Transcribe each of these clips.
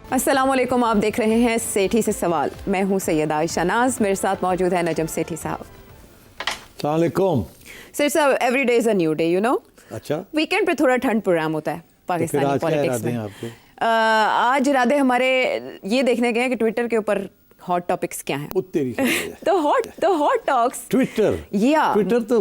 अस्सलाम वालेकुम, आप देख रहे हैं सेठी से सवाल। मैं हूं सैयदा आयशा नाज, मेरे साथ मौजूद है नजम सेठी साहब। अस्सलाम वालेकुम। सर साहब, every day is a new day, you know. अच्छा, वीकेंड पे थोड़ा ठंड प्रोग्राम होता है पाकिस्तानी पॉलिटिक्स में। आज इरादे हमारे ये देखने गए हैं कि ट्विटर के ऊपर हॉट टॉपिक्स क्या हैं। तो हॉट टॉक्स ट्विटर तो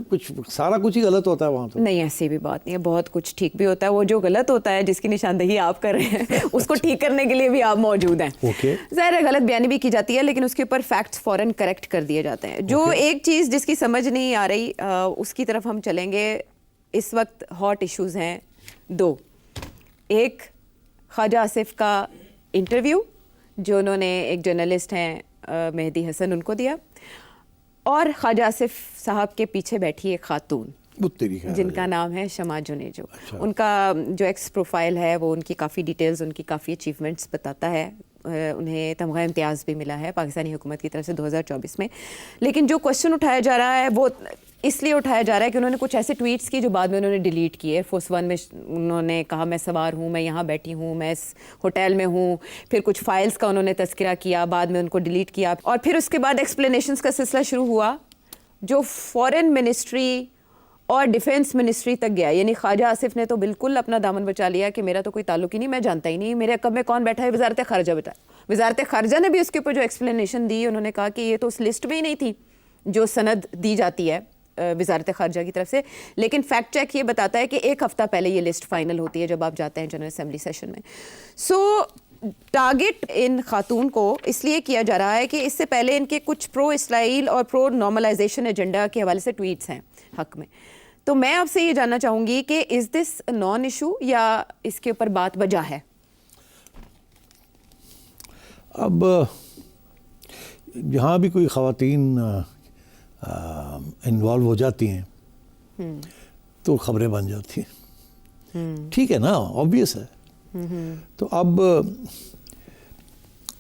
कुछ सारा कुछ ही गलत होता है वहाँ तो। नहीं, ऐसी भी बात नहीं है, बहुत कुछ ठीक भी होता है। वो जो गलत होता है जिसकी निशानदेही आप कर रहे हैं उसको ठीक करने के लिए भी आप मौजूद हैं। ज़ाहिर है गलत बयानी भी की जाती है, लेकिन उसके ऊपर फैक्ट्स फौरन करेक्ट कर दिए जाते हैं। जो एक चीज़ जिसकी समझ नहीं आ रही उसकी तरफ हम चलेंगे। इस वक्त हॉट इश्यूज़ हैं दो। एक, ख्वाजा आसिफ का इंटरव्यू जो उन्होंने एक जर्नलिस्ट हैं मेहदी हसन उनको दिया, और ख्वाजा आसिफ साहब के पीछे बैठी एक खातून जिनका नाम है शमा जुनेजो। अच्छा। उनका जो एक्स प्रोफाइल है वो उनकी काफ़ी डिटेल्स, उनकी काफ़ी अचीवमेंट्स बताता है। उन्हें तमगा इम्तियाज़ भी मिला है पाकिस्तानी हुकूमत की तरफ से 2024 में। लेकिन जो क्वेश्चन उठाया जा रहा है वो इसलिए उठाया जा रहा है कि उन्होंने कुछ ऐसे ट्वीट्स की जो बाद में उन्होंने डिलीट किए। एयरफोर्स वन में उन्होंने कहा मैं सवार हूँ, मैं यहाँ बैठी हूँ, मैं इस होटल में हूँ। फिर कुछ फाइल्स का उन्होंने तस्करा किया, बाद में उनको डिलीट किया, और फिर उसके बाद एक्सप्लेनेशंस का सिलसिला शुरू हुआ जो फॉरेन मिनिस्ट्री और डिफेंस मिनिस्ट्री तक गया। यानी ख्वाजा आसिफ ने तो बिल्कुल अपना दामन बचा लिया कि मेरा तो कोई ताल्लुक ही नहीं, मैं जानता ही नहीं मेरे कब में कौन बैठा है। वजारत खारजा बैठा, वजारत खारजा ने भी उसके ऊपर जो एक्सप्लेनेशन दी, उन्होंने कहा कि ये तो उस लिस्ट में ही नहीं थी जो सनद दी जाती है वजारत खारजा की तरफ से। लेकिन फैक्ट चेक ये बताता है कि एक हफ़्ता पहले ये लिस्ट फाइनल होती है जब आप जाते हैं जनरल असेंबली सेशन में। सो टारगेट इन खातून को इसलिए किया जा रहा है कि इससे पहले इनके कुछ प्रो इसराइल और प्रो नॉर्मलाइजेशन एजेंडा के हवाले से ट्वीट्स हैं हक में। तो मैं आपसे ये जानना चाहूँगी कि इज़ दिस नॉन इशू या इसके ऊपर बात वजह है? अब जहाँ भी कोई ख़वातीन इन्वॉल्व हो जाती हैं तो ख़बरें बन जाती हैं। ठीक है ना, ऑब्वियस है। तो अब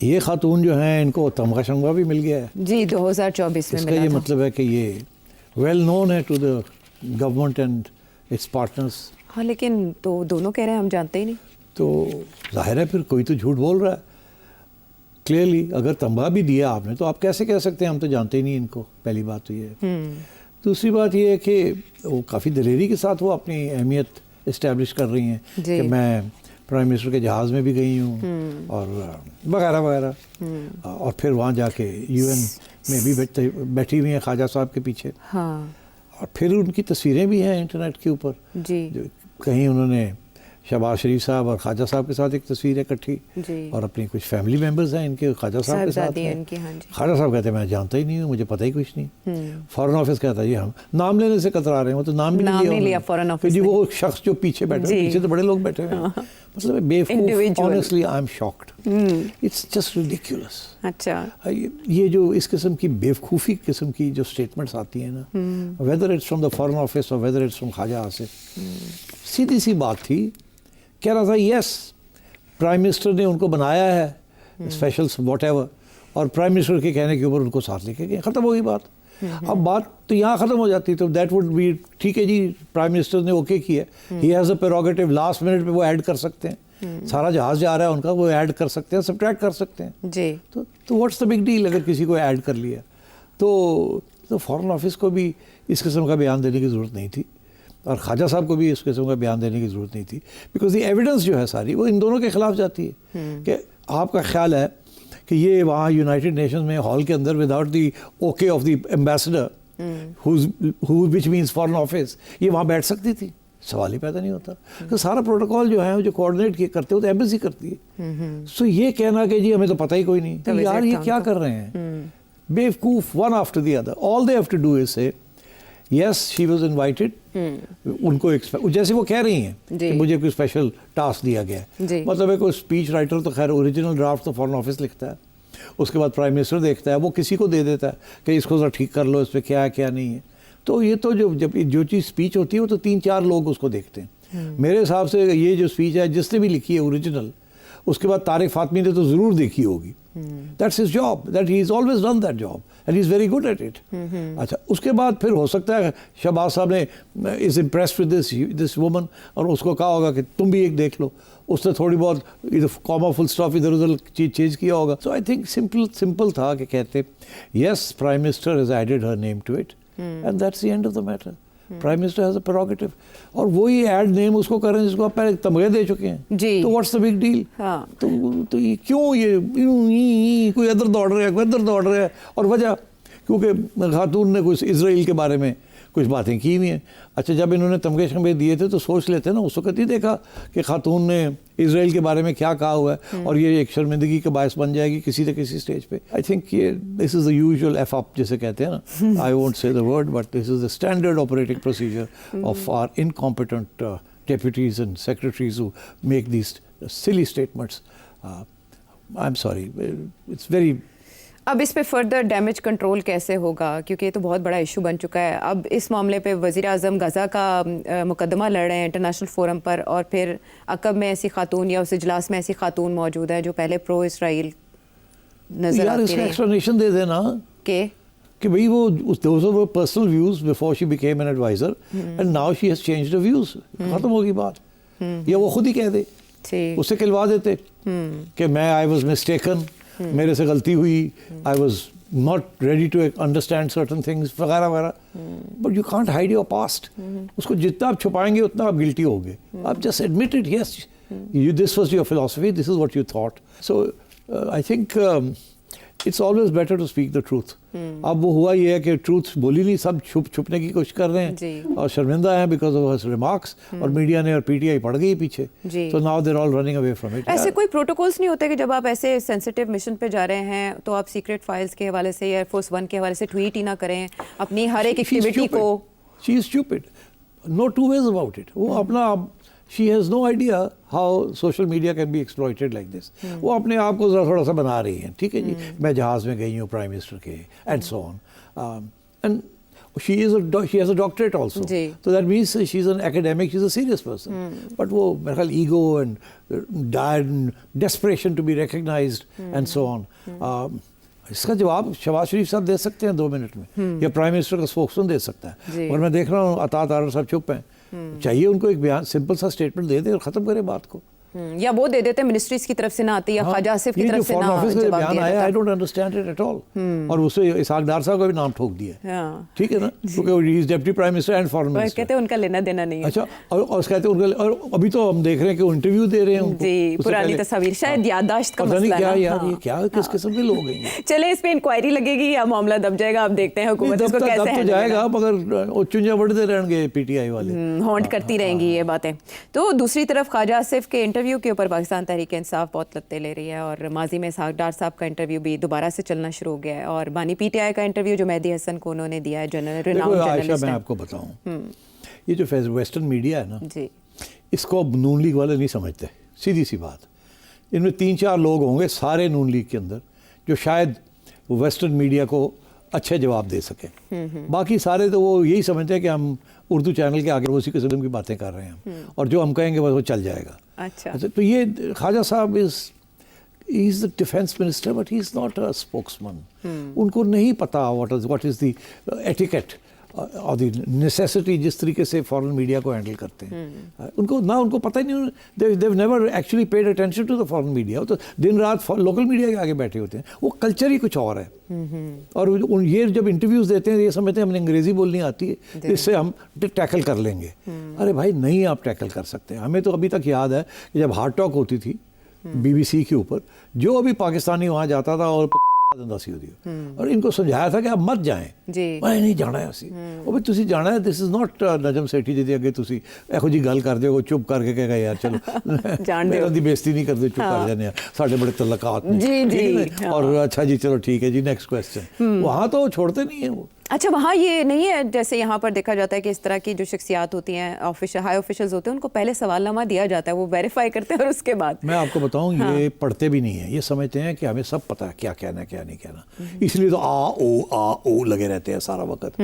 ये खातून जो हैं इनको तमगा शमगा भी मिल गया है जी 2024 में। इसका ये मतलब है कि ये वेल नोन है to the government and its partners. हाँ, लेकिन तो दोनों कह रहे हैं हम जानते ही नहीं। तो जाहिर है फिर कोई तो झूठ बोल रहा है क्लियरली। अगर तमगा भी दिया आपने तो आप कैसे कह सकते हैं हम तो जानते ही नहीं इनको? पहली बात तो ये है। दूसरी बात ये है कि वो काफ़ी दलेरी के साथ वो अपनी अहमियत इस्टेब्लिश कर रही हैं कि मैं प्राइम मिनिस्टर के जहाज़ में भी गई हूँ और वगैरह वगैरह, और फिर वहाँ जाके यूएन में भी बैठी हुई हैं ख्वाजा साहब के पीछे। हाँ। और फिर उनकी तस्वीरें भी हैं इंटरनेट के ऊपर जी। कहीं उन्होंने शहबाज शरीफ साहब और ख्वाजा साहब के साथ एक तस्वीर है इकट्ठी, और अपनी कुछ फैमिली मेंबर्स हैं इनके ख्वाजा साहब के साथ। ख्वाजा साहब कहते हैं मैं जानता ही नहीं हूँ, मुझे पता ही कुछ नहीं। फॉरेन ऑफिस कहता है जी हम नाम लेने से कतरा रहे हैं, वो तो नाम भी नहीं लिया फॉरेन ऑफिस जी। वो शख्स जो पीछे बैठे हैं, पीछे तो बड़े लोग बैठे हुए हैं, मतलब बेवकूफ। Honestly I am shocked, it's just ridiculous. अच्छा, ये जो इस किस्म की बेवकूफ़ी किस्म की जो स्टेटमेंट्स आती हैं ना, whether it's from the foreign office और whether it's from Khawaja Asif, सीधी सी बात थी। कह रहा था यस प्राइम मिनिस्टर ने उनको बनाया है स्पेशल व्हाटएवर, और प्राइम मिनिस्टर के कहने के ऊपर उनको साथ लेके गए, ख़त्म हो गई बात। अब बात तो यहाँ ख़त्म हो जाती, तो दैट वुड बी ठीक है जी, प्राइम मिनिस्टर ने ओके किया, he has a prerogative, last minute पे वो ऐड कर सकते हैं, सारा जहाज़ जा रहा है उनका, वो ऐड कर सकते हैं, सब्ट्रैक्ट कर सकते हैं जी। तो व्हाट्स द बिग डील अगर किसी को ऐड कर लिया तो फॉरेन ऑफिस को भी इस किस्म का बयान देने की ज़रूरत नहीं थी, और ख्वाजा साहब को भी इस किस्म का बयान देने की ज़रूरत नहीं थी, बिकॉज दी एविडेंस जो है सारी वो इन दोनों के ख़िलाफ़ जाती है। कि आपका ख्याल है कि ये वहाँ यूनाइटेड नेशंस में हॉल के अंदर without the okay of the ambassador which means foreign office, ये वहाँ बैठ सकती थी? सवाल ही पैदा नहीं होता। तो सारा प्रोटोकॉल जो है जो कोऑर्डिनेट करते हो तो एम्बेसी करती है। सो ये कहना कि जी हमें तो पता ही कोई नहीं, तो यार ये क्या कर रहे हैं बेवकूफ़, one after the other. All they have to do is say yes she was invited, उनको जैसे वो कह रही हैं कि मुझे कोई स्पेशल टास्क दिया गया है, मतलब है कोई स्पीच राइटर तो खैर ओरिजिनल ड्राफ्ट तो फॉरेन ऑफिस लिखता है, उसके बाद प्राइम मिनिस्टर देखता है, वो किसी को दे देता है कि इसको ज़रा ठीक कर लो, इस पर क्या है क्या नहीं है। तो ये तो जब जो चीज़ स्पीच होती है वो तो 3-4 लोग उसको देखते हैं। मेरे हिसाब से ये जो स्पीच है जिसने भी लिखी है ओरिजिनल, उसके बाद तारिक फातमी ने तो ज़रूर देखी होगी. That's his job. That he's always done that job, and he's very good at it. अच्छा, उसके बाद फिर हो सकता है शहबाज साहब ने is impressed with this woman और उसको कहा होगा कि तुम भी एक देख लो. उसने थोड़ी बहुत इधर कॉमा फुल स्टॉप इधर चीज चेंज किया होगा. So I think simple था कि कहते yes, Prime Minister has added her name to it, and that's the end of the matter. Prime minister has a prerogative और वही ऐड नेम उसको करें जिसको आप पहले तमगे दे चुके हैं जी. तो व्हाट्स द बिग डील. तो ये क्यों ये कोई इधर दौड़ रहा है कोई इधर दौड़ रहा है. और वजह क्योंकि खातून ने कुछ इजराइल के बारे में कुछ बातें की हुई हैं. अच्छा, जब इन्होंने तमगे शमगे दिए थे तो सोच लेते ना, उस वक्त ही देखा कि खातून ने इजराइल के बारे में क्या कहा हुआ है और ये एक शर्मिंदगी का बायस बन जाएगी किसी न किसी स्टेज पे. आई थिंक ये this is the usual F up जिसे कहते हैं ना. I won't say the word but this is the standard operating procedure of our incompetent deputies and secretaries who make these silly statements. I'm sorry, it's very. अब इस पे further damage control कैसे होगा, क्योंकि ये तो बहुत बड़ा इशू बन चुका है. अब इस मामले पे वज़ीर आज़म गज़ा का मुकदमा लड़ रहे हैं इंटरनेशनल फोरम पर, और फिर अकब में ऐसी खातून या उस इजलास में ऐसी खातून मौजूद है जो पहले प्रो इसराइल नजर आती रही. एक्सप्लेनेशन दे देना कि भाई वो those were personal views before she became an advisor and now she has changed her views. खत्म होगी बात. या वो खुद ही कह दे, उससे खिलवा देते कि मैं I was mistaken, मेरे से गलती हुई, I was not ready to understand certain things वगैरह वगैरह. But you can't hide your past. उसको जितना आप छुपाएंगे उतना आप गिल्टी होगे. आप just admit it, yes, this was your philosophy, this is what you thought. So I think it's always better to speak the truth. अब वो हुआ ये है कि ट्रूथ बोली नहीं, सब छुपने की कोशिश कर रहे हैं और शर्मिंदा हैं बिकॉज ऑफ हर रिमार्क्स. और मीडिया ने और पीटीआई पड़ गई पीछे, तो now they are all running away from it. ऐसे कोई प्रोटोकॉल्स नहीं होते कि जब आप ऐसे सेंसिटिव मिशन पे जा रहे हैं तो आप सीक्रेट फाइल्स के हवाले से या एयरफोर्स 1 के हवाले से ट्वीट ही ना करें अपनी हर एक एक्टिविटी को. She is stupid, no two ways about it. वो अपना she has no idea how social media can be exploited like this. वो अपने आप को थोड़ा सा बना रही हैं. ठीक है जी, मैं जहाज़ में गई हूँ प्राइम मिनिस्टर के and so on. And she has a doctorate also. So that means she's an academic, she's a serious person. But वो मेरे ख्याल ego and desperation to be recognized and so on. इसका जवाब शहबाज शरीफ साहब दे सकते हैं 2 minute में, या प्राइम मिनिस्टर का स्पोक्समैन दे सकता है. और मैं देख रहा हूँ अता तारर साहब चुप हैं. चाहिए उनको एक बयान, सिंपल सा स्टेटमेंट दे दे और खत्म करे बात को. या वो दे देते मिनिस्ट्रीज की तरफ से ना आती या ख्वाजा आसिफ की तरफ से ना जवाब दिया. I don't understand it at all. और उससे इसहाक डार साहब का भी नाम ठोक दिया. ठीक है ना, क्योंकि he is deputy prime minister and foreign minister. कहते हैं उनका लेना देना नहीं है. अच्छा, और कहते हैं उनका, और अभी तो हम देख रहे हैं कि इंटरव्यू दे रहे हैं उनको. जी, पुरानी तस्वीर, शायद याददाश्त का मसला है. क्या यार, ये क्या किस किस्म के लोग हैं. चले, इस पे इंक्वायरी लगेगी या मामला दब जाएगा, आप देखते हैं हुकूमत इसको कैसे हैंडल जाएगा. मगर चुंजा बढ़ते रहेंगे पीटीआई वाले, हॉन्ट करती रहेंगी ये बातें. तो दूसरी तरफ ख्वाजा आसिफ के इंटरव्यू के ऊपर पाकिस्तान तहरीक इंसाफ बहुत लत्ते ले रही है, और माजी में इसहाक डार साहब का इंटरव्यू भी दोबारा से चलना शुरू हो गया है, और बानी पीटीआई का इंटरव्यू जो मेहदी हसन को उन्होंने दिया है, रिनाउंड जर्नलिस्ट. मैं आपको बताऊं, ये जो वेस्टर्न मीडिया है ना जी, इसको अब नून लीग वाले नहीं समझते. सीधी सी बात, इनमें 3-4 लोग होंगे सारे नून लीग के अंदर जो शायद वेस्टर्न मीडिया को अच्छे जवाब दे सके. बाकी सारे तो वो यही समझते हैं कि हम उर्दू चैनल के आगे उसी किस्म की बातें कर रहे हैं और जो हम कहेंगे बस वो चल जाएगा. अच्छा, तो ये Khwaja Sahab he is the defense minister but he is not a spokesman. उनको नहीं पता what is the etiquette और दी नेसेसिटी जिस तरीके से फॉरेन मीडिया को हैंडल करते हैं. उनको पता ही नहीं. They never actually paid attention to the foreign media. तो दिन रात लोकल मीडिया के आगे बैठे होते हैं. वो कल्चर ही कुछ और है. और ये जब इंटरव्यूज़ देते हैं ये समझते हैं हमें अंग्रेज़ी बोलनी आती है, इससे हम टैकल कर लेंगे. अरे भाई नहीं, आप टैकल कर सकते हैं. हमें तो अभी तक याद है कि जब हार्ट टॉक होती थी BBC के ऊपर, जो अभी पाकिस्तानी वहाँ जाता था और दसी होती है, और इनको समझाया था कि आप मत जाएं. मैं नहीं जाना है ਅਸੀਂ. ਉਹ ਵੀ ਤੁਸੀਂ ਜਾਣਾ ਹੈ. This is not Najm Sethi ਜਿਹਦੇ ਅੱਗੇ ਤੁਸੀਂ ਇਹੋ ਜੀ ਗੱਲ ਕਰਦੇ ਹੋ, ਚੁੱਪ ਕਰਕੇ ਕਹੇਗਾ ਯਾਰ ਚਲੋ ਮੇਰਾ ਦੀ ਬੇਇੱਜ਼ਤੀ ਨਹੀਂ ਕਰਦੇ, ਚੁੱਪ ਕਰ ਜਾਂਦੇ ਆ, ਸਾਡੇ ਬੜੇ ਤਲਕਾਤ ਨੇ. और अच्छा जी, चलो ठीक है जी, नेक्स्ट क्वेश्चन. वहाँ तो छोड़ते नहीं है वो. अच्छा, वहाँ ये नहीं है जैसे यहाँ पर देखा जाता है कि इस तरह की जो शख्सियात होती हैं, हाई ऑफिशियल्स होते हैं, उनको पहले सवालनामा दिया जाता है, वो वेरीफाई करते हैं और उसके बाद. मैं आपको बताऊँ, ये पढ़ते भी नहीं है. ये समझते हैं कि हमें सब पता है क्या कहना क्या नहीं कहना, इसलिए तो आ ओ लगे रहते हैं सारा वक्त.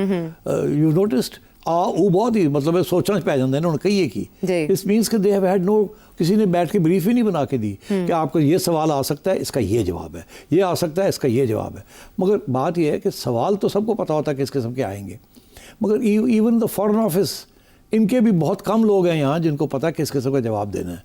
यू नोटिस्ड आ ओ बहुत ही मतलब सोचना पै जाता है ना कहिए की. इट मीन्स कि दे हैव हैड नो किसी ने बैठ के ब्रीफ ही नहीं बना के दी कि आपको ये सवाल आ सकता है, इसका ये जवाब है, ये आ सकता है, इसका ये जवाब है। मगर बात ये है कि सवाल तो सबको पता होता है किस किस्म के आएंगे, मगर इवन द फॉरेन ऑफिस, इनके भी बहुत कम लोग हैं यहाँ जिनको पता है किस किस्म का जवाब देना है,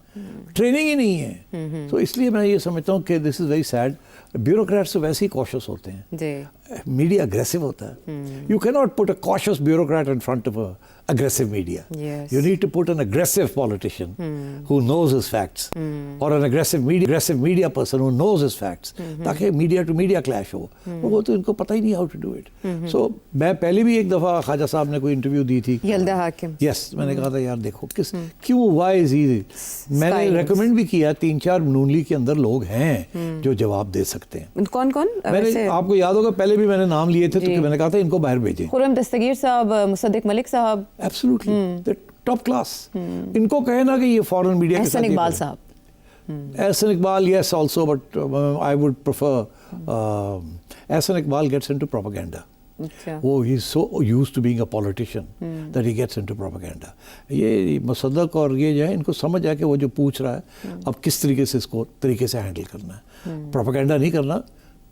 ट्रेनिंग ही नहीं है। तो इसलिए मैं ये समझता हूँ कि this is very sad. Bureaucrats तो वैसे ही कॉशियस होते हैं, मीडिया अग्रेसिव होता है। You can not put a cautious bureaucrat in front of aggressive media. Yes. You need to put an aggressive politician who knows his facts, or an aggressive media person who knows his facts, ताकि media to media clash हो। वो तो इनको पता ही नहीं how to do it. So मैं पहले भी एक दफ़ा ख्वाजा साहब ने कोई इंटरव्यू दी थी, यल्दा हाकिम। Yes, मैंने कहा था यार देखो क्यों, why is he, मैंने रेकमेंड भी किया 3-4 नून लीग के अंदर लोग हैं जो जवाब दे सकते हैं। कौन कौन? मैंने आपको याद होगा पहले भी मैंने नाम लिए थे, तो मैंने कहा था इनको बाहर भेजें। खुर्रम दस्तगीर साहब, मुसद्दिक मलिक साहब, Absolutely, they're top class. इनको कहे ना कि ये फॉरेन मीडिया के साथ। एहसन इकबाल साहब, Ehsan Iqbal, yes also, but I would prefer Ehsan Iqbal gets into propaganda. वो he's so used to being a politician that he gets into propaganda. ये मुसद्दक और ये जो है, इनको समझ आया कि वो जो पूछ रहा है अब किस तरीके से इसको तरीके से हैंडल करना है। प्रोपेगेंडा नहीं करना,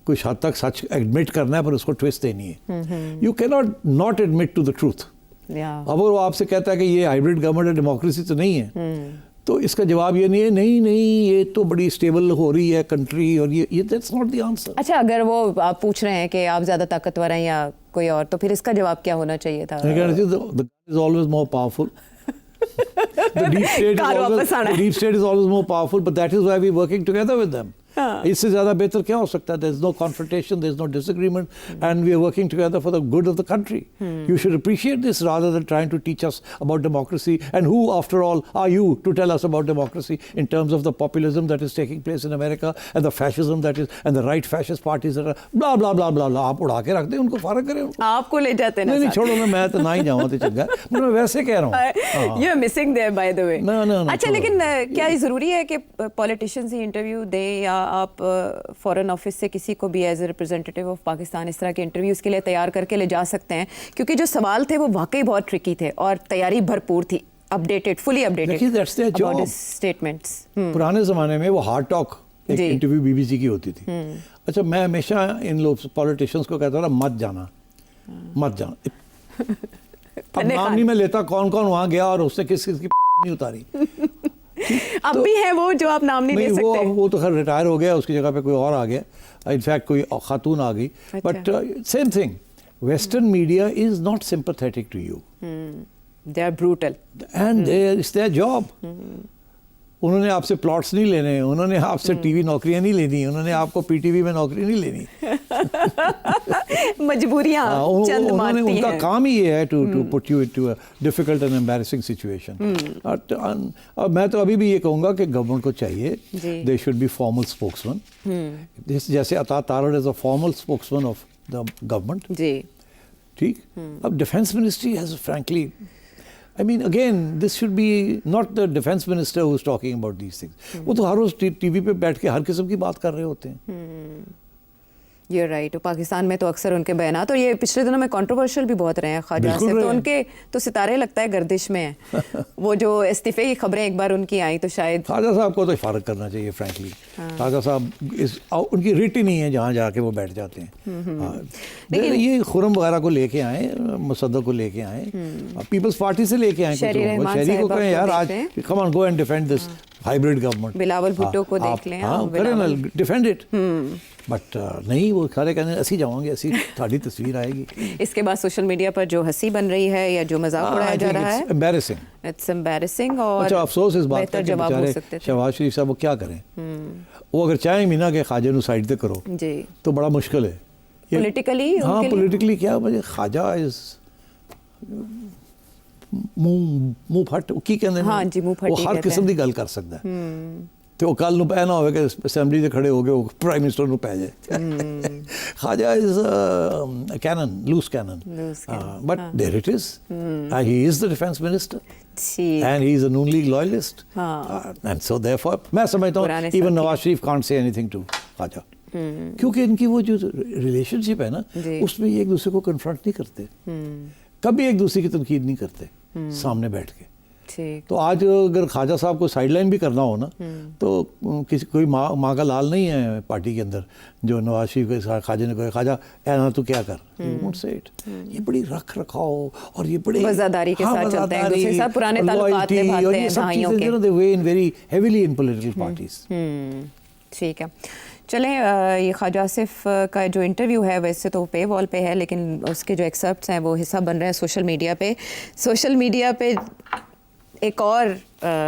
कुछ हद तक सच एडमिट करना है, पर उसको ट्विस्ट देनी है। You can not admit to the truth. अब वो आपसे कहता है कि ये हाइब्रिड गवर्नमेंट है, डेमोक्रेसी तो नहीं है, तो इसका जवाब ये नहीं है नहीं ये तो बड़ी स्टेबल हो रही है कंट्री, और ये दैट्स नॉट द आंसर। अच्छा, अगर वो आप पूछ रहे हैं कि आप ज्यादा ताकतवर हैं या कोई और, तो फिर इसका जवाब क्या होना चाहिए था? The is always more powerful. The deep state is always more powerful, but that is why we're working together with them. इससे ज़्यादा बेहतर क्या हो सकता है? There is no confrontation, there is no disagreement, and we are working together for the good of the country. You should appreciate this rather than trying to teach us about democracy. And who, after all, are you to tell us about democracy in terms of the populism that is taking place in America and the fascism that is, and the right fascist parties that are blah blah blah blah blah. आप उड़ा के रखते हैं उनको, फारग करें उनको। आपको ले जाते हैं ना? नहीं छोड़ो ना, मैं तो ना ही जाऊँ तो चंगा, मैं वैसे कह रहा हूँ। You are missing there by the way. No. अच्छा, लेकिन क्या ज़रूरी है कि पॉलिटिशियंस ही इंटरव्यू दें, या आप फॉरेन ऑफिस से किसी को भी as a representative of Pakistan इस तरह के इंटरव्यूज़ के लिए तैयार करके ले जा सकते हैं? क्योंकि जो सवाल थे वो वाकई बहुत ट्रिकी थे और तैयारी भरपूर थी, updated, fully updated about his statements. पुराने ज़माने में वो हार्ड टॉक एक इंटरव्यू बीबीसी की होती थी। अच्छा, मैं हमेशा इन लोग पॉलिटिशियंस को कहता था मत जाना। अब नाम नहीं मैं लेता कौन कौन वहाँ गया और उसने किस किस की नहीं उतारी। अब भी है वो जो आप नाम नहीं ले सकते। वो तो खैर रिटायर हो गया, उसकी जगह पे कोई और आ गया, इनफैक्ट कोई खातून आ गई। But same thing, western media is not sympathetic to you, they are brutal and it's their job. उन्होंने आपसे प्लॉट्स नहीं लेने, उन्होंने आपसे टीवी नौकरियां नहीं लेनी, उन्होंने आपको पीटीवी में नौकरी नहीं लेनी। मजबूरियां चंद मारती हैं। उनका काम ही ये है to put you into a difficult and embarrassing situation. और मैं तो अभी भी ये कहूँगा कि गवर्नमेंट को चाहिए, they should be formal spokesman, जैसे Atta Tarar is a formal spokesman of the government. जी ठीक। अब defence ministry has frankly, I mean, again, this should be not the defense minister who's talking about these things. वो तो हर रोज TV पे बैठ के हर किस्म की बात कर रहे होते हैं। You're right. पाकिस्तान में तो अक्सर उनके बयानात, और ये पिछले दिनों में कंट्रोवर्शियल भी बहुत रहे हैं ख्वाजा से, तो उनके तो सितारे लगता है गर्दिश में हैं। वो जो इस्तीफे की खबरें एक बार उनकी आई तो शायद ख्वाजा साहब को तो फारग करना चाहिए फ्रैंकली। ख्वाजा साहब उनकी रिट ही नहीं है जहाँ जाके वो बैठ जाते हैं। लेकिन ये खुर्रम वगैरह को लेके आए, मुसद्दक को लेके आए, पीपल्स पार्टी से लेके आए, शहरी को कहें यार आज come on go and defend this hybrid government. Bilawal Bhutto को देख लें, करें ना, डिफेंड इट। बट नहीं, वो सारे कहने असी जाओगे, असी थाड़ी तस्वीर आएगी। इसके बाद सोशल मीडिया पर जो हंसी बन रही है या जो मजाक उड़ाया जा रहा है, इट्स एम्बैरेसिंग। और अच्छा, अफसोस इस बात का कि बेचारे शहबाज शरीफ साहब वो क्या करें, वो अगर चाहें भी ना कि ख्वाजा नू साइड पे करो जी, तो बड़ा मुश्किल है पॉलिटिकली। हाँ, पॉलिटिकली क्या, मुझे ख्वाजा इज मुंह फट की कहते हैं। हाँ जी, मुंह फट, वो हर किस्म की गल कर सकता है। तो कल नूं पै ना होवे कि असैम्बली से खड़े हो गए प्राइम मिनिस्टर नूं पै जाए। Khawaja is cannon, loose cannon, but there it is, he is the defence minister and he is a Noon League loyalist, and so therefore मैं समझता हूँ even Nawaz Sharif can't say anything to Khwaja, क्योंकि इनकी वो जो रिलेशनशिप है ना उसमें एक दूसरे को कन्फ्रंट नहीं करते, कभी एक दूसरे की तनकीद नहीं करते सामने बैठ के। तो आज अगर ख्वाजा साहब को साइडलाइन भी करना हो ना, तो किसी कोई माँ का लाल नहीं है पार्टी के अंदर जो नवाज शरीफ के साथ ख्वाजा ने कहा, ख्वाजा ऐ ना तू क्या कर, वोंट से इट। ये बड़ी रख रखाव और ये बड़े वफादारी के साथ चलते हैं, दूसरे के साथ पुराने ताल्लुकात निभाते हैं भाइयों के। They weigh in very heavily in political parties. ठीक है, चलें, ये ख्वाजा आसिफ का जो इंटरव्यू है वैसे तो पे वॉल पे है, लेकिन उसके जो एक्सर्प्ट्स हैं वो हिस्सा बन रहे हैं सोशल मीडिया पे एक और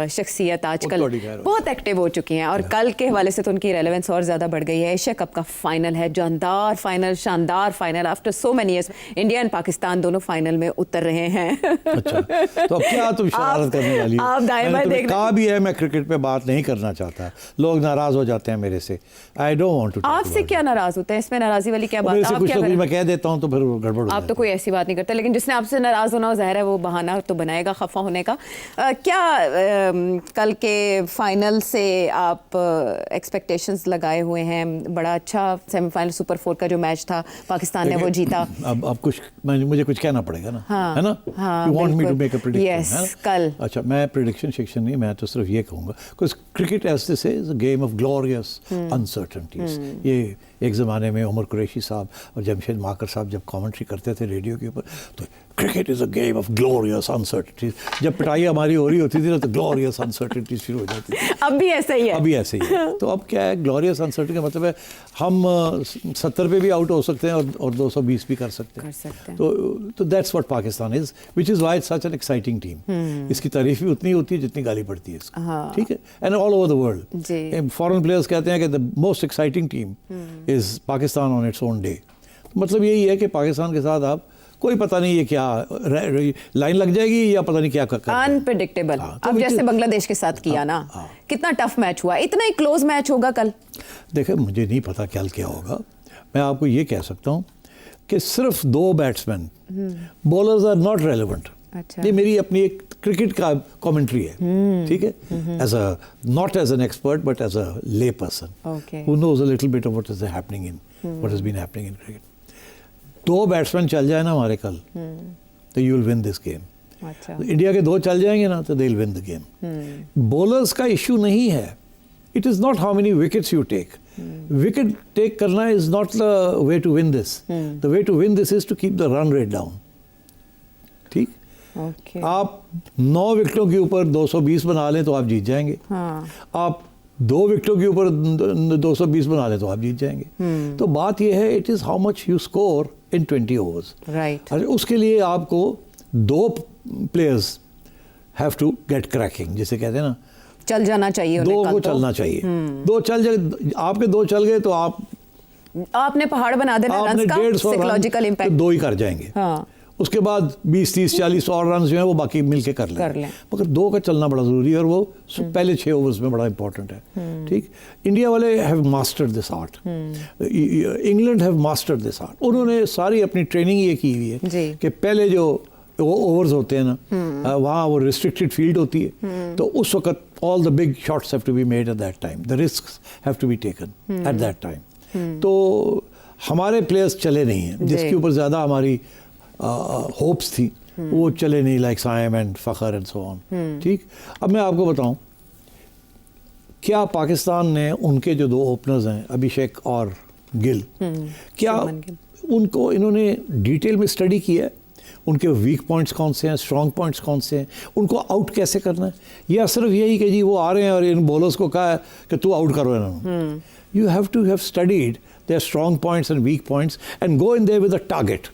शख्सियत आजकल बहुत एक्टिव हो चुकी हैं, और कल के हवाले से तो उनकी रेलेवेंस और ज़्यादा बढ़ गई है। एशिया कप का फाइनल है, जानदार फाइनल, शानदार final, after so many years India and Pakistan दोनों फाइनल में उतर रहे हैं। अच्छा, तो अब क्या तुम शरारत करने वाली हो? आप दाएं बाएं देख कहा भी है मैं क्रिकेट पे बात नहीं करना चाहता, लोग नाराज हो जाते हैं मेरे से। I don't want to. आपसे क्या नाराज होते हैं? इसमें नाराजी वाली क्या बात है? आप क्या मैं कह देता हूं तो फिर गड़बड़ हो आप तो कोई ऐसी बात नहीं करते, लेकिन जिसने आपसे नाराज होना हो ज़ाहिर है वो बहाना तो बनाएगा खफा होने का। क्या कल के फाइनल से आप एक्सपेक्टेशंस लगाए हुए हैं? बड़ा अच्छा सेमीफाइनल सुपर 4 का जो मैच था, पाकिस्तान ने वो जीता। अब कुछ मुझे कुछ कहना पड़ेगा ना, हाँ, है ना? You want me to make a prediction? Yes, कल। अच्छा, मैं प्रेडिक्शन सेक्शन नहीं, मैं तो सिर्फ ये कहूँगा because cricket as this is a game of glorious uncertainties. ये एक ज़माने में उमर कुरैशी साहब और जमशेद माकर साहब जब कमेंट्री करते थे रेडियो के ऊपर, तो cricket is a game of glorious uncertainties. जब पिटाई हमारी हो रही होती थी ना तो ग्लोरियस अनसर्टेनिटीज शुरू हो जाती थी। अब भी ऐसा ही है। अभी ऐसे ही है। तो अब क्या है, ग्लोरियस अनसर्टेनिटी का मतलब है हम 70 पे भी आउट हो सकते हैं और 220 भी कर सकते हैं। तो that's what Pakistan is, which is why it's such an exciting team. इसकी तारीफ भी उतनी होती है जितनी गाली पड़ती है इसको, ठीक है? And all over the world foreign players कहते हैं कि the most exciting team is Pakistan on its own day. मतलब यही है कि पाकिस्तान के साथ आप कोई पता नहीं ये क्या लाइन लग जाएगी या पता नहीं क्या कर अनप्रेडिक्टेबल। अब जैसे बांग्लादेश के साथ किया ना, कितना टफ मैच हुआ, इतना ही क्लोज मैच होगा कल। देखिए, मुझे नहीं पता कल क्या होगा। मैं आपको ये कह सकता हूँ कि सिर्फ 2 batsman, bowlers are not relevant. अच्छा। ये मेरी अपनी एक क्रिकेट का कमेंट्री है, ठीक है? As a not as an expert but as a lay person who knows a little bit of what is happening in what has been happening in cricket. 2 batsman चल जाए ना हमारे कल, तो you will win this game. अच्छा। तो India के 2 चल जाएंगे ना तो they will win the game. Bowlers का इशू नहीं है, it is not how many wickets you take. Wicket take करना is not the way to win this. The way to win this is to keep the run rate down, ठीक? आप 9 विकेटों के ऊपर 220 बना लें तो आप जीत जाएंगे। आप 2 विकेटों के ऊपर 220 बना लें तो आप जीत जाएंगे। तो बात यह है, it is how much you score in 20 overs. Right. उसके लिए आपको 2 players have to get cracking, जिसे कहते हैं ना, चल जाना चाहिए। 2 को चलना चाहिए। 2 चल जाए, आपके 2 चल गए तो आपने पहाड़ बना देना रन्स का, साइकोलॉजिकल इंपैक्ट 2 ही कर जाएंगे। हाँ। उसके बाद 20, 30, 40 और रन जो है वो बाकी मिलके कर लें। मगर 2 का चलना बड़ा ज़रूरी है, और वो पहले 6 ओवर्स में बड़ा इंपॉर्टेंट है, ठीक? इंडिया वाले have mastered this art, England have mastered this art. उन्होंने सारी अपनी ट्रेनिंग ये की हुई है कि पहले जो वो ओवर्स होते हैं ना, वहाँ वो रिस्ट्रिक्टेड फील्ड होती है, तो उस वक्त all the big shots have to be made at that time, the risks have to be taken at that time. तो हमारे प्लेयर्स चले नहीं हैं, जिसके ऊपर ज़्यादा हमारी होप्स थी, वो चले नहीं, like Saim and Fakhar and so on, ठीक? अब मैं आपको बताऊं, क्या पाकिस्तान ने उनके जो 2 ओपनर्स हैं, अभिषेक और गिल, क्या उनको इन्होंने डिटेल में स्टडी किया है? उनके वीक पॉइंट्स कौन से हैं, स्ट्रॉन्ग पॉइंट्स कौन से हैं, उनको आउट कैसे करना है? या सिर्फ यही कि जी वो आ रहे हैं और इन बॉलर्स को कहा है कि तू आउट करो इन्होंने? You have to have studied their strong points and weak points and go in there with a target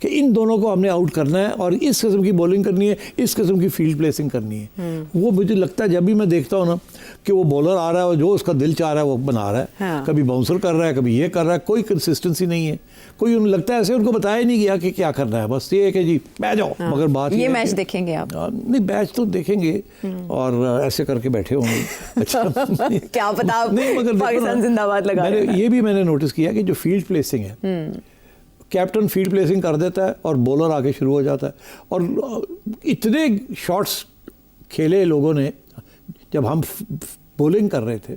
कि इन दोनों को हमने आउट करना है और इस किस्म की बॉलिंग करनी है, इस किस्म की फील्ड प्लेसिंग करनी है। वो मुझे लगता है जब भी मैं देखता हूँ ना कि वो बॉलर आ रहा है और जो उसका दिल चाह रहा है वो बना रहा है। हाँ। कभी बाउंसर कर रहा है, कभी ये कर रहा है, कोई कंसिस्टेंसी नहीं है, कोई उन्हें लगता है ऐसे उनको बताया ही नहीं गया कि क्या करना है, बस ये है कि जी बैठ जाओ। हाँ। मगर बात ये मैच देखेंगे आप? नहीं, मैच तो देखेंगे और ऐसे करके बैठे होंगे। अच्छा, क्या पता आप पाकिस्तान जिंदाबाद लगा रहे हैं। ये भी मैंने नोटिस किया कि जो फील्ड प्लेसिंग है, कैप्टन फील्ड प्लेसिंग कर देता है और बॉलर आके शुरू हो जाता है, और इतने शॉट्स खेले लोगों ने जब हम बॉलिंग कर रहे थे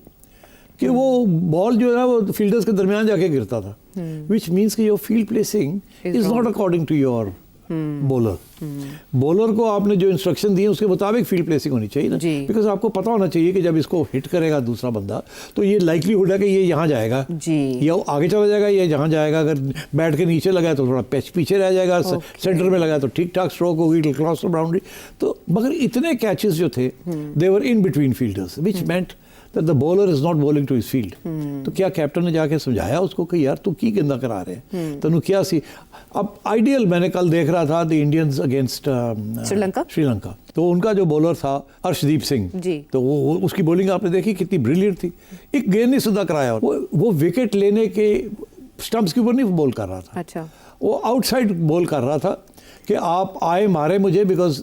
कि वो बॉल जो है वो फील्डर्स के दरमियान जाके गिरता था, विच मीन्स कि your field placing is not according to your bowler bowler को आपने जो इंस्ट्रक्शन दिए उसके मुताबिक फील्ड प्लेसिंग होनी चाहिए ना, बिकॉज आपको पता होना चाहिए कि जब इसको हिट करेगा दूसरा बंदा तो ये लाइकलीहुड है कि ये यहाँ जाएगा या आगे चला जाएगा, ये जहाँ जाएगा। अगर बैट के नीचे लगा है तो थोड़ा पैच पीछे रह जाएगा, सेंटर में लगा तो ठीक ठाक स्ट्रोक होगी, क्रॉस बाउंड्री। तो मगर इतने कैचेस जो थे they were in between fielders which meant that the bowler is not bowling to his field. तो क्या कैप्टन ने जाके समझाया उसको कि यार तू की गेंदा करा रहे हैं, तनु क्या सी। अब आइडियल मैंने कल देख रहा था द इंडियंस अगेंस्ट श्रीलंका, तो उनका जो बॉलर था अर्शदीप सिंह, तो वो उसकी बॉलिंग आपने देखी कितनी ब्रिलियंट थी। एक गेंद नहीं सीधा कराया, वो विकेट लेने के स्टंप्स के ऊपर नहीं बॉल कर रहा था, अच्छा वो आउटसाइड बॉल कर रहा था कि आप आए मारे मुझे, बिकॉज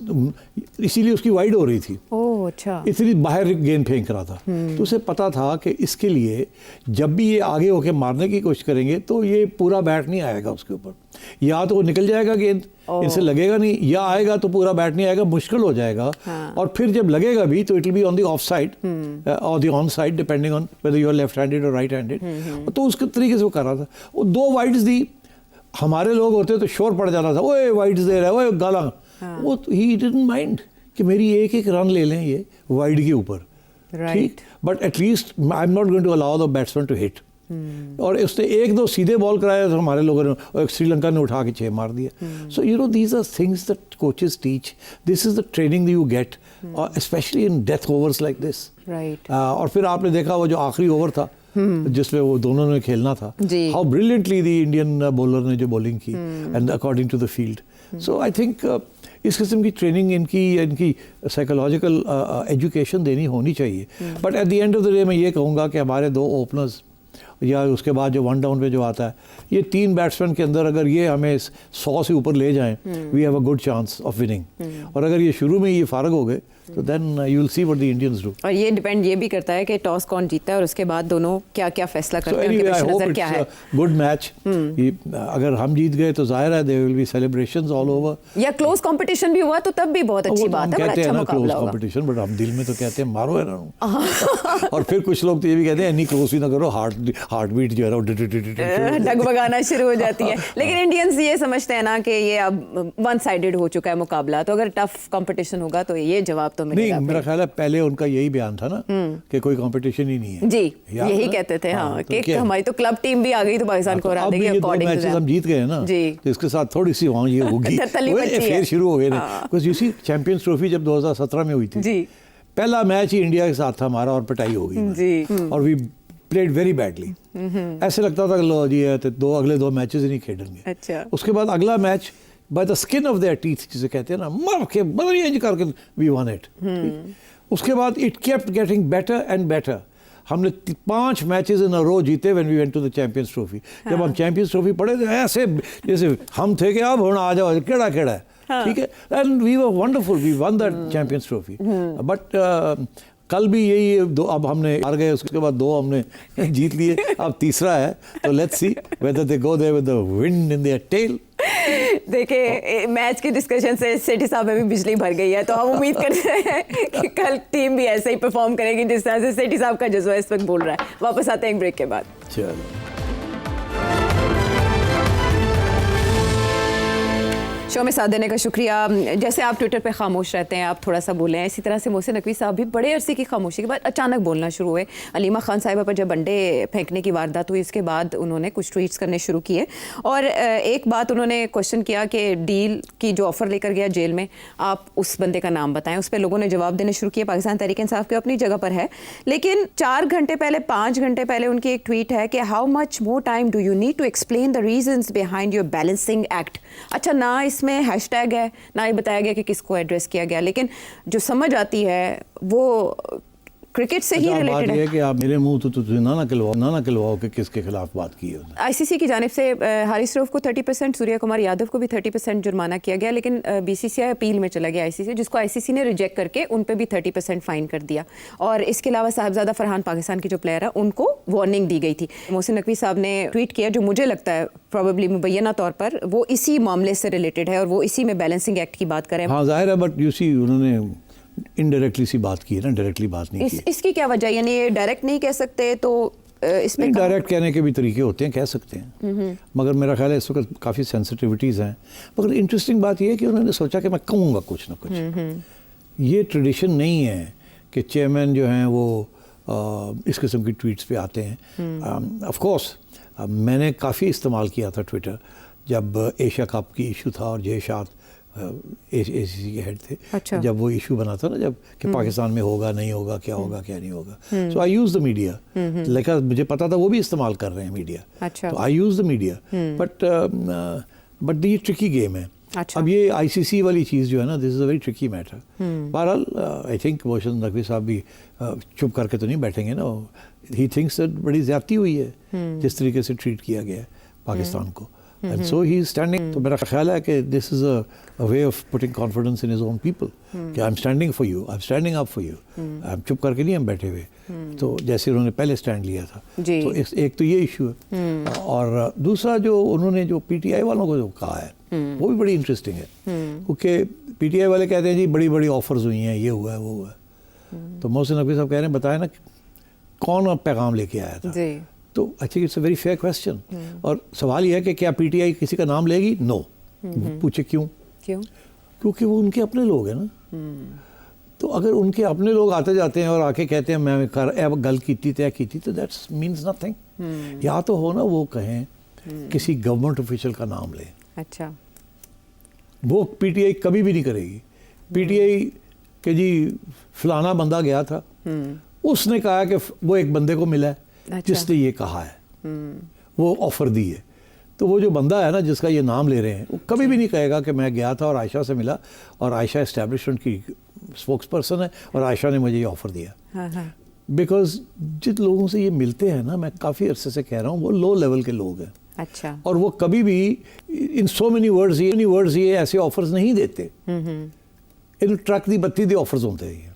इसीलिए उसकी वाइड हो रही थी। ओह अच्छा, इसलिए बाहर गेंद फेंक रहा था। तो उसे पता था कि इसके लिए जब भी ये आगे होके मारने की कोशिश करेंगे तो ये पूरा बैट नहीं आएगा उसके ऊपर, या तो वो निकल जाएगा गेंद, इनसे लगेगा नहीं, या आएगा तो पूरा बैट नहीं आएगा, मुश्किल हो जाएगा। और फिर जब लगेगा भी तो it will be on the off side और the on side depending on whether you are left handed और राइट हैंडेड। तो उसके तरीके से वो कर रहा था। वो 2 वाइड्स दी, हमारे लोग होते तो शोर पड़ जाता था, ओए वाइड्स दे रहा है, ओए गाला। वो ही डिडंट माइंड कि मेरी एक रन ले लें ये वाइड के ऊपर, ठीक, but at least I am not going to allow the batsman to hit. और उसने 1-2 सीधे बॉल कराया तो हमारे लोगों ने, और श्रीलंका ने उठा के 6 मार दिया। So you know these are things that coaches teach, this is the training you get, specially in death overs like this. और फिर आपने देखा वो जो आखिरी ओवर था जिसमें वो दोनों ने खेलना था, how brilliantly the Indian bowler ने जो बॉलिंग की and according to the field. So I think इस किस्म की ट्रेनिंग इनकी साइकोलॉजिकल एजुकेशन देनी होनी चाहिए। But at the end of the day मैं ये कहूँगा कि हमारे 2 ओपनर्स या उसके बाद जो 1 डाउन पे जो आता है, ये 3 बैट्समैन के अंदर अगर ये हमें 100 से ऊपर ले जाएं, we have a good chance of winning. और अगर ये शुरू में ये फारग हो गए तो then you will see what the Indians do. और ये डिपेंड ये भी करता है कि टॉस कौन जीता है और उसके बाद दोनों क्या-क्या फैसला करते हैं, उनके पेश नज़र क्या है। गुड मैच, अगर हम जीत गए तो जाहिर है there will be celebrations all over. या क्लोज कंपटीशन भी हुआ तो तब भी बहुत अच्छी बात है, बड़ा अच्छा मुकाबला होगा। कंपटीशन, बट हम दिल में तो कहते हैं मारो है ना। और फिर कुछ लोग तो ये भी कहते हैं इतनी क्लोज भी ना करो, हार्ट बीट जो है डगमगाना शुरू हो जाती है। लेकिन इंडियंस ये समझते हैं ना कि ये अब वन साइडेड हो चुका है मुकाबला, तो अगर टफ कंपटीशन होगा तो ये जवाब तो मिलेगा। नहीं, मेरा ख्याल है पहले उनका यही बयान था ना कि कोई कंपटीशन ही नहीं है। जी, यही कहते थे हाँ, कि हमारी तो क्लब टीम भी आ गई तो पाकिस्तान को हरा देगी अकॉर्डिंग टू दैट। हम जीत गए ना जी, तो इसके साथ थोड़ी सी वहाँ ये होगी, फिर शुरू हो गए ना। Because you see champions trophy जब 2017 में हुई थी जी, पहला मैच ही इंडिया के साथ था हमारा और पिटाई हो गई जी, और वी प्लेड वेरी बैडली। ऐसे लगता था लो जी अगले 2 मैचेस ही नहीं खेलेंगे। अच्छा, उसके बाद अगला match by the skin of their teeth जिसे कहते हैं ना, मर के बदरिया करके वी वन इट। उसके बाद it kept getting better and better. हमने 5 मैचेस इन अ रो जीते when we went to the champions trophy. जब हम चैंपियंस ट्रॉफी पढ़े थे ऐसे जैसे हम थे कि अब होना आ जाओ, केड़ा है, ठीक है, and we were wonderful, we won that champions trophy. But कल भी यही 2, अब हमने हार गए, उसके बाद 2 हमने जीत लिए, अब तीसरा है, तो let's see whether they go there with the wind in their tail. देखिए मैच की डिस्कशन से सेठी साहब में भी बिजली भर गई है, तो हम उम्मीद करते हैं कि कल टीम भी ऐसे ही परफॉर्म करेगी जिस तरह से सेठी साहब का जज्बा इस वक्त बोल रहा है। वापस आते हैं एक ब्रेक के बाद। चलो, शो में साथ देने का शुक्रिया। जैसे आप ट्विटर पे खामोश रहते हैं, आप थोड़ा सा बोलें, इसी तरह से मोहसिन नकवी साहब भी बड़े अरसे की खामोशी के बाद अचानक बोलना शुरू हुए। अलीमा खान साहिबा पर जब अंडे फेंकने की वारदात हुई, इसके बाद उन्होंने कुछ ट्वीट्स करने शुरू किए और एक बात उन्होंने क्वेश्चन किया कि डील की जो ऑफ़र लेकर गया जेल में, आप उस बंदे का नाम बताएं। उस पर लोगों ने जवाब देने शुरू किए। पाकिस्तान तहरीक इंसाफ की अपनी जगह पर है, लेकिन 4 घंटे पहले 5 घंटे पहले उनकी एक ट्वीट है कि how much more time do you need to explain the reasons behind your balancing act. अच्छा, ना इसमें हैशटैग है, ना ही बताया गया कि किसको एड्रेस किया गया, लेकिन जो समझ आती है वो क्रिकेट से ही रिलेटेड है कि आप मेरे मुंह तो ना खिलवाओ कि किसके खिलाफ बात की है। आईसीसी की जानिब से हारिस रऊफ को 30%, सूर्या कुमार यादव को भी 30% जुर्माना किया गया, लेकिन बीसीसीआई अपील में चला गया आईसीसी, जिसको आईसीसी ने रिजेक्ट करके उन पे भी 30% फाइन कर दिया। और इसके अलावा साहिबजादा फरहान पाकिस्तान की जो प्लेयर है उनको वार्निंग दी गई थी। मोहसिन नकवी साहब ने ट्वीट किया जो मुझे लगता है प्रॉबेबली मुबैना तौर पर वो इसी मामले से रिलेटेड है और वो इसी में बैलेंसिंग एक्ट की बात करें। हाँ जाहिर है, बट यू सी उन्होंने इनडायरेक्टली सी बात की है ना, डायरेक्टली बात नहीं की। इसकी क्या वजह, यानी ये डायरेक्ट नहीं कह सकते तो इसमें डायरेक्ट कहने के भी तरीके होते हैं, कह सकते हैं, मगर मेरा ख्याल है इस वक्त काफ़ी सेंसिटिविटीज़ हैं। मगर इंटरेस्टिंग बात यह है कि उन्होंने सोचा कि मैं कहूँगा कुछ ना कुछ। ये ट्रेडिशन नहीं है कि चेयरमैन जो हैं वो इस किस्म की ट्वीट्स पे आते हैं। ऑफ कोर्स मैंने काफ़ी इस्तेमाल किया था ट्विटर जब एशिया कप की इशू था और जय शाह ACC के हेड थे। अच्छा। जब वो इशू बना था ना, जब कि पाकिस्तान में होगा नहीं होगा, क्या होगा क्या नहीं होगा, सो आई यूज़ द मीडिया। लेकिन मुझे पता था वो भी इस्तेमाल कर रहे हैं मीडिया, अच्छा। तो आई यूज़ द मीडिया। बट ये ट्रिकी गेम है। अच्छा। अब ये ICC वाली चीज़ जो है ना, this is a very tricky matter. बहरहाल आई थिंक मोहसिन नकवी साहब भी चुप करके तो नहीं बैठेंगे ना। ही थिंक्स दैट बड़ी ज़्यादती हुई है जिस तरीके से ट्रीट किया गया है पाकिस्तान को, and so he is standing. तो मेरा ख्याल है कि this is a way of putting confidence in his own people कि I am standing for you, I am standing up for you. I am चुप करके नहीं हम बैठे हुए, तो जैसे उन्होंने पहले स्टैंड लिया था। तो एक तो ये इशू है, और दूसरा जो उन्होंने जो PTI वालों को जो कहा है वो भी बड़ी इंटरेस्टिंग है, क्योंकि PTI वाले कहते हैं जी बड़ी बड़ी ऑफर्स हुई हैं, ये हुआ है वो हुआ है। तो मोहसिन नकवी साहब कह रहे हैं बताया ना कौन पैगाम लेके आया था। तो I think it's a very fair question. और सवाल यह है कि क्या PTI किसी का नाम लेगी? नो। पूछे क्यों? क्योंकि वो उनके अपने लोग हैं ना। तो अगर उनके अपने लोग आते जाते हैं और आके कहते हैं मैं गल की तय की, तो दैट्स मीन्स नथिंग। या तो हो ना वो कहें किसी गवर्नमेंट ऑफिशियल का नाम लें। अच्छा। वो PTI कभी भी नहीं करेगी। PTI के जी फलाना बंदा गया था, उसने कहा कि वो एक बंदे को मिला है। अच्छा। जिसने ये कहा है, वो ऑफर दी है, तो वो जो बंदा है ना जिसका ये नाम ले रहे हैं, वो कभी भी नहीं कहेगा कि मैं गया था और आयशा से मिला और आयशा एस्टैब्लिशमेंट की स्पोक्स पर्सन है और आयशा ने मुझे ये ऑफर दिया। बिकॉज जिन लोगों से ये मिलते हैं ना, मैं काफ़ी अरसे से कह रहा हूँ, वो लो लेवल के लोग हैं। अच्छा। और वो कभी भी इन सो मेनी वर्ड्स ये ऐसे ऑफर्स नहीं देते। इन ट्रक दी बत्ती दे ऑफर्स होते हैं।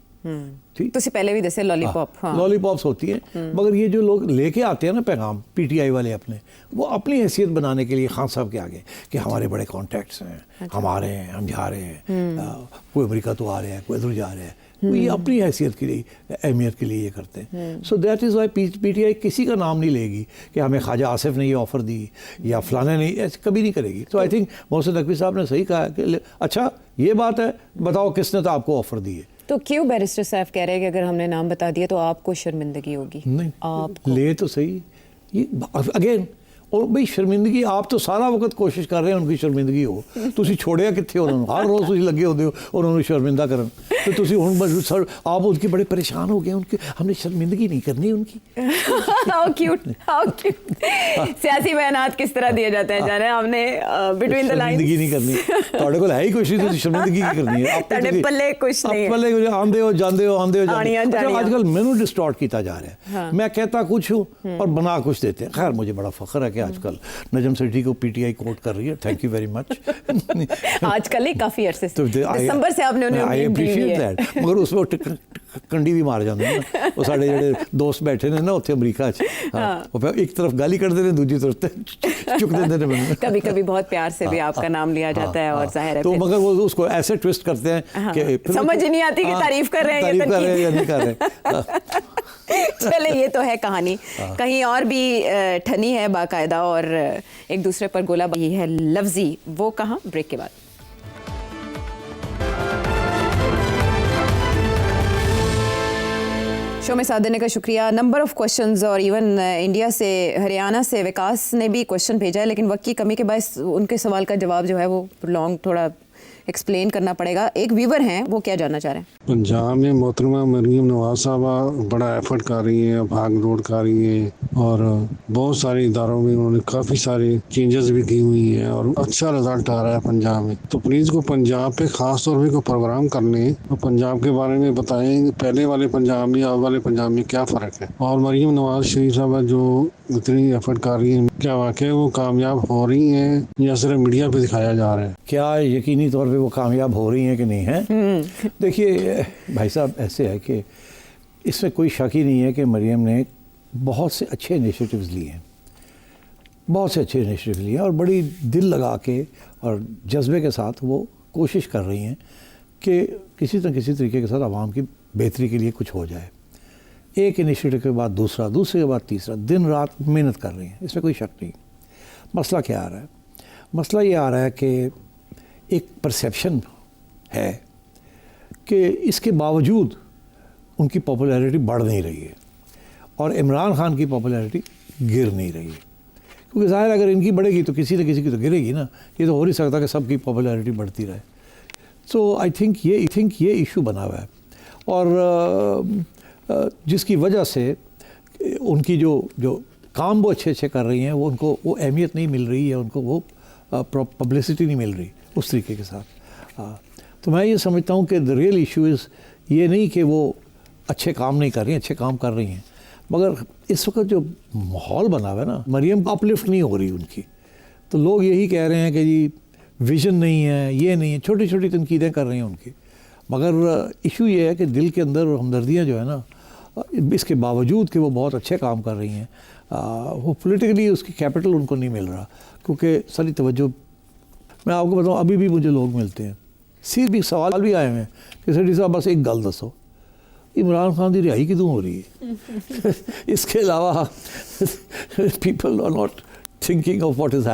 ठीक, तो पहले भी जैसे लॉलीपॉप, लॉलीपॉप्स होती हैं। मगर ये जो लोग लेके आते हैं ना पैगाम PTI वाले अपने, वो अपनी हैसियत बनाने के लिए खान साहब के आगे कि हमारे बड़े कॉन्टैक्ट्स हैं, अच्छा। हमारे हैं, हम जा रहे हैं, कोई अमेरिका तो आ रहे हैं, कोई इधर जा रहे हैं, वो ये अपनी हैसियत के लिए, अहमियत के लिए ये करते हैं। So that is why PTI किसी का नाम नहीं लेगी कि हमें ख्वाजा आसिफ ने ये ऑफ़र दी या फलाने ने, ऐसे कभी नहीं करेगी। तो आई थिंक मोहसिन नकवी साहब ने सही कहा कि अच्छा ये बात है, बताओ किसने तो आपको ऑफ़र दी है। तो क्यों बैरिस्टर साहब कह रहे हैं कि अगर हमने नाम बता दिया तो आपको शर्मिंदगी होगी? नहीं, आपको ले तो सही ये अगेन। और भाई शर्मिंदगी, आप तो सारा वक्त कोशिश कर रहे हैं उनकी शर्मिंदगी हो, तुसी छोड़िया कितने उन्होंने, हर रोज़ तुसी लगे होते हो उन्होंने शर्मिंदा करन, तो तुसी हुण आप उनकी बड़े परेशान हो गए, उनकी हमने शर्मिंदगी नहीं करनी उनकी। How cute, how cute. सियासी बयानात किस तरह दिए जाते हैं जाने, हमने बिटवीन द लाइंस शर्मिंदगी नहीं करनी। ਤੁਹਾਡੇ ਕੋਲ ਹੈ ਹੀ ਕੁਛ ਨਹੀਂ, ਤੁਸੀਂ ਸ਼ਰਮਿੰਦਗੀ ਕੀ ਕਰਨੀ ਹੈ? ਤੁਹਾਡੇ ਪੱਲੇ ਕੁਛ ਨਹੀਂ ਹੈ, ਪੱਲੇ ਕੁਝ ਆਂਦੇ ਹੋ ਜਾਂਦੇ ਹੋ आजकल मैंने डिस्टॉर्ट किया जा रहा है। मैं कहता कुछ हूँ और बना कुछ देते हैं। खैर मुझे बड़ा फख्र है कि आजकल नजम सेठी को PTI कोट कर रही है, थैंक यू वेरी मच। आजकल ही काफी अरसे से, दिसंबर से आपने उन्हें आई अप्रीशिएट दैट। मगर उसमें कंडी भी मार जाते हैं ना, वो साढ़े ਜਿਹੜੇ दोस्त बैठे ने ना उत्थे अमरीका च, वो फिर एक तरफ गाली करते हैं, दूसरी तरफ चुक देते हैं मैंने। कभी कभी बहुत प्यार से भी आपका नाम लिया जाता है और जाहिर है तो मगर वो उसको ऐसे ट्विस्ट करते हैं कि समझ ही नहीं आती कि तारीफ कर रहे हैं या नहीं कर रहे। चले, ये तो है कहानी। कहीं और भी ठनी है बाकायदा और एक दूसरे पर गोलाबारी है लफ्जी, वो कहाँ? ब्रेक के बाद। शो में साथ देने का शुक्रिया। नंबर ऑफ क्वेश्चंस और इवन इंडिया से, हरियाणा से विकास ने भी क्वेश्चन भेजा है, लेकिन वक्त की कमी के बायस उनके सवाल का जवाब जो है वो लॉन्ग थोड़ा एक्सप्लेन करना पड़ेगा। एक व्यूवर हैं, वो क्या जानना चाह रहे हैं? पंजाब में मोहतरमा मरीम नवाज साहबा बड़ा एफर्ट कर रही हैं, भाग दौड़ कर रही हैं और बहुत सारे इदारों में उन्होंने काफ़ी सारे चेंजेस भी की हुई हैं और अच्छा रिजल्ट आ रहा है पंजाब में। तो प्लीज़ को पंजाब पे ख़ास तौर पे कोई प्रोग्राम करने और पंजाब के बारे में बताएं, पहले वाले पंजाब में अब वाले पंजाब में क्या फ़र्क है। और मरीम नवाज शरीफ साहबा जो इतनी एफर्ट कर रही हैं, क्या वाकई वो कामयाब हो रही हैं या सिर्फ मीडिया पे दिखाया जा रहा है? क्या यकीनी तौर पे वो कामयाब हो रही हैं कि नहीं है? देखिए भाई साहब, ऐसे है कि इसमें कोई शक ही नहीं है कि मरियम ने बहुत से अच्छे इनिशिएटिव्स लिए हैं, बहुत से अच्छे इनिशिएटिव लिए हैं और बड़ी दिल लगा के और जज्बे के साथ वो कोशिश कर रही हैं कि किसी न किसी तरीके के साथ आवाम की बेहतरी के लिए कुछ हो जाए। एक इनिशिएटिव के बाद दूसरा, दूसरे के बाद तीसरा, दिन रात मेहनत कर रही हैं, इसमें कोई शक नहीं। मसला क्या आ रहा है? मसला ये आ रहा है कि एक परसेप्शन है कि इसके बावजूद उनकी पॉपुलैरिटी बढ़ नहीं रही है और इमरान खान की पॉपुलैरिटी गिर नहीं रही है। क्योंकि ज़ाहिर अगर इनकी बढ़ेगी तो किसी न किसी की तो गिरेगी ना, ये तो हो नहीं सकता कि सबकी पॉपुलैरिटी बढ़ती रहे। सो आई थिंक ये इशू बना हुआ है और जिसकी वजह से उनकी जो काम वो अच्छे कर रही हैं वो उनको वो अहमियत नहीं मिल रही है, उनको वो पब्लिसिटी नहीं मिल रही उस तरीके के साथ। तो मैं ये समझता हूँ कि द रियल इशू इज़ ये नहीं कि वो अच्छे काम नहीं कर रही हैं, अच्छे काम कर रही हैं, मगर इस वक्त जो माहौल बना हुआ है ना, मरियम अपलिफ्ट नहीं हो रही उनकी। तो लोग यही कह रहे हैं कि जी विज़न नहीं है, ये नहीं है, छोटी छोटी तनकीदें कर रही हैं उनकी। मगर इशू ये है कि दिल के अंदर हमदर्दियाँ जो है ना, इसके बावजूद कि वो बहुत अच्छे काम कर रही हैं, वो पॉलिटिकली उसकी कैपिटल उनको नहीं मिल रहा, क्योंकि सारी तवज्जो। मैं आपको बताऊँ, अभी भी मुझे लोग मिलते हैं, सीधे सवाल भी आए हैं कि सेठी साहब बस एक गल दसो, इमरान खान की रिहाई कितों हो रही है? इसके अलावा people are not thinking of what is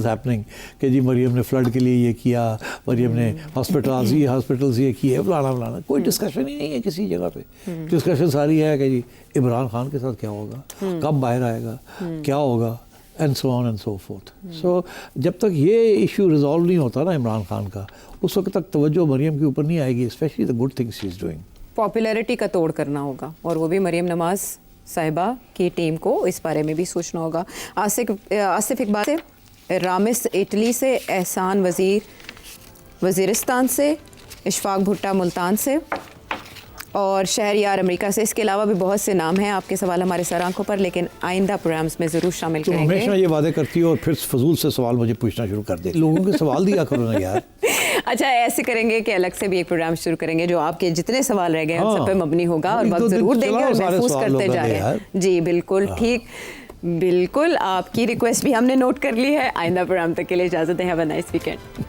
happening कि जी मरियम ने फ्लड के लिए ये किया, मरियम ने हॉस्पिटल्स ये किए, फलाना। कोई डिस्कशन ही नहीं है किसी जगह पे। डिस्कशन सारी है कि जी इमरान खान के साथ क्या होगा, कब बाहर आएगा, क्या होगा, and so on and so forth. सो जब तक ये इशू रिजॉल्व नहीं होता ना इमरान खान का, उस वक्त तक तवज्जो मरियम के ऊपर नहीं आएगी, specially the good things she is doing. Popularity का तोड़ करना होगा और वो भी मरियम नवाज़ साहिबा की टीम को इस बारे में भी सोचना होगा। आसिफ इकबाल से, रामिस इटली से, एहसान वज़ीर वज़ीरिस्तान से, इशफाक भुट्टा मुल्तान से और शहरयार अमेरिका से। इसके अलावा भी बहुत से नाम हैं। आपके सवाल हमारे सर आंखों पर, लेकिन आइंदा प्रोग्राम्स में ज़रूर शामिल करेंगे। हमेशा ये वादे करती हो और फिर फजूल से सवाल मुझे पूछना शुरू कर दे। लोगों के सवाल दिया करो ना यार। अच्छा, ऐसे करेंगे कि अलग से भी एक प्रोग्राम शुरू करेंगे जो आपके जितने सवाल रह गए उन सब पे मबनी होगा और वक्त ज़रूर देंगे और महफूज करते जा रहे हैं। जी बिल्कुल ठीक, बिल्कुल आपकी रिक्वेस्ट भी हमने नोट कर ली है। आइंदा प्रोग्राम तक के लिए इजाज़त है। Have a nice weekend.